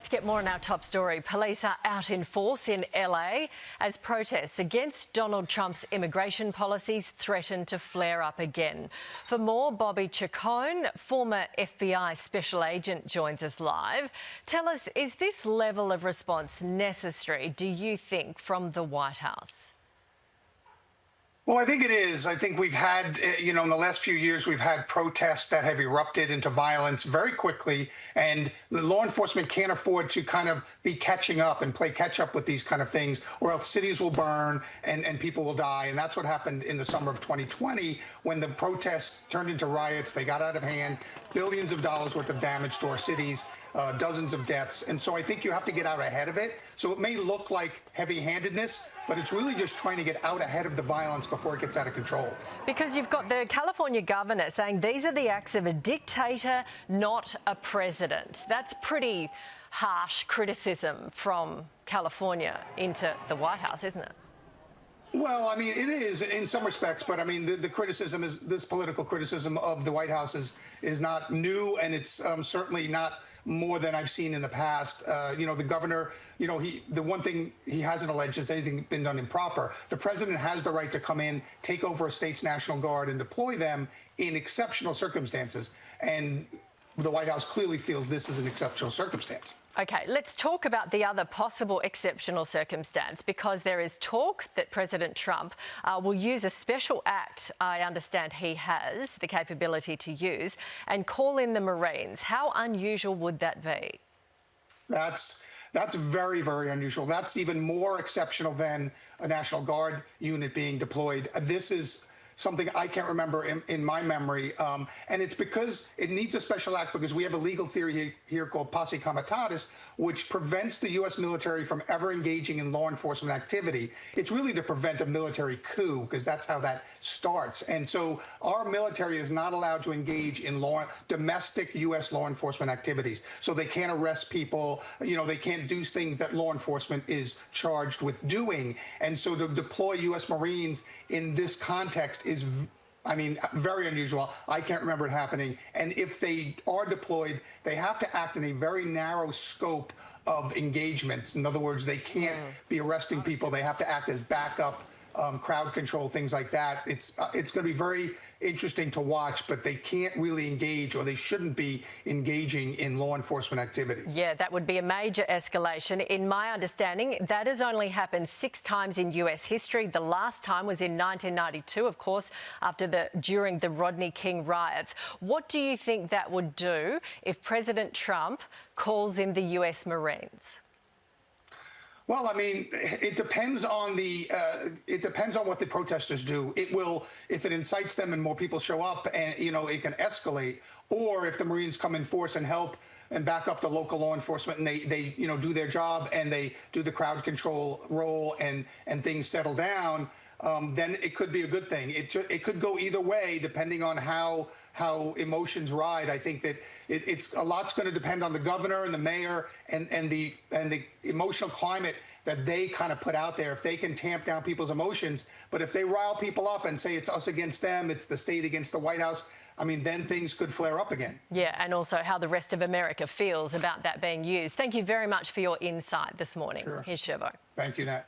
Let's get more on our top story. Police are out in force in LA as protests against Donald Trump's immigration policies threaten to flare up again. For more, Bobby Chacon, former FBI Special Agent, joins us live. Tell us, is this level of response necessary, do you think, from the White House? Well, I think it is. I think we've had, in the last few years, we've had protests that have erupted into violence very quickly, and the law enforcement can't afford to kind of be catching up and play catch up with these kind of things, or else cities will burn and people will die. And that's what happened in the summer of 2020 when the protests turned into riots. They got out of hand, billions of dollars worth of damage to our cities. Dozens of deaths. And so I think you have to get out ahead of it. So it may look like heavy-handedness, but it's really just trying to get out ahead of the violence before it gets out of control. Because you've got the California governor saying these are the acts of a dictator, not a president. That's pretty harsh criticism from California into the White House, isn't it? Well, I mean, it is in some respects, but I mean, the criticism is, this political criticism of the White House is not new, and it's certainly not more than I've seen in the past. The governor, the one thing he hasn't alleged is anything been done improper. The president has the right to come in, take over a state's National Guard and deploy them in exceptional circumstances. And the White House clearly feels this is an exceptional circumstance. OK, let's talk about the other possible exceptional circumstance, because there is talk that President Trump will use a special act, I understand he has the capability to use, and call in the Marines. How unusual would that be? That's very, very unusual. That's even more exceptional than a National Guard unit being deployed. This is something I can't remember in my memory. And it's because it needs a special act because we have a legal theory here called posse comitatus, which prevents the U.S. military from ever engaging in law enforcement activity. It's really to prevent a military coup, because that's how that starts. And so our military is not allowed to engage in domestic U.S. law enforcement activities. So they can't arrest people, they can't do things that law enforcement is charged with doing. And so to deploy U.S. Marines in this context is, very unusual. I can't remember it happening. And if they are deployed, they have to act in a very narrow scope of engagements. In other words, they can't be arresting people. They have to act as backup, crowd control, things like that. It's going to be very interesting to watch, but they can't really engage, or they shouldn't be engaging in law enforcement activity. Yeah, that would be a major escalation. In my understanding, that has only happened 6 times in US history. The last time was in 1992, of course, during the Rodney King riots. What do you think that would do if President Trump calls in the US Marines? Well, I mean, it depends on what the protesters do. It will, if it incites them and more people show up, and it can escalate. Or if the Marines come in force and help and back up the local law enforcement, and they do their job and they do the crowd control role, and things settle down, then it could be a good thing. It could go either way depending on how emotions ride. I think that it's a lot's going to depend on the governor and the mayor and the emotional climate that they kind of put out there. If they can tamp down people's emotions, but if they rile people up and say it's us against them, it's the state against the White House, then things could flare up again. Yeah, and also how the rest of America feels about that being used. Thank you very much for your insight this morning. Sure. Here's Sherbo. Thank you, Nat.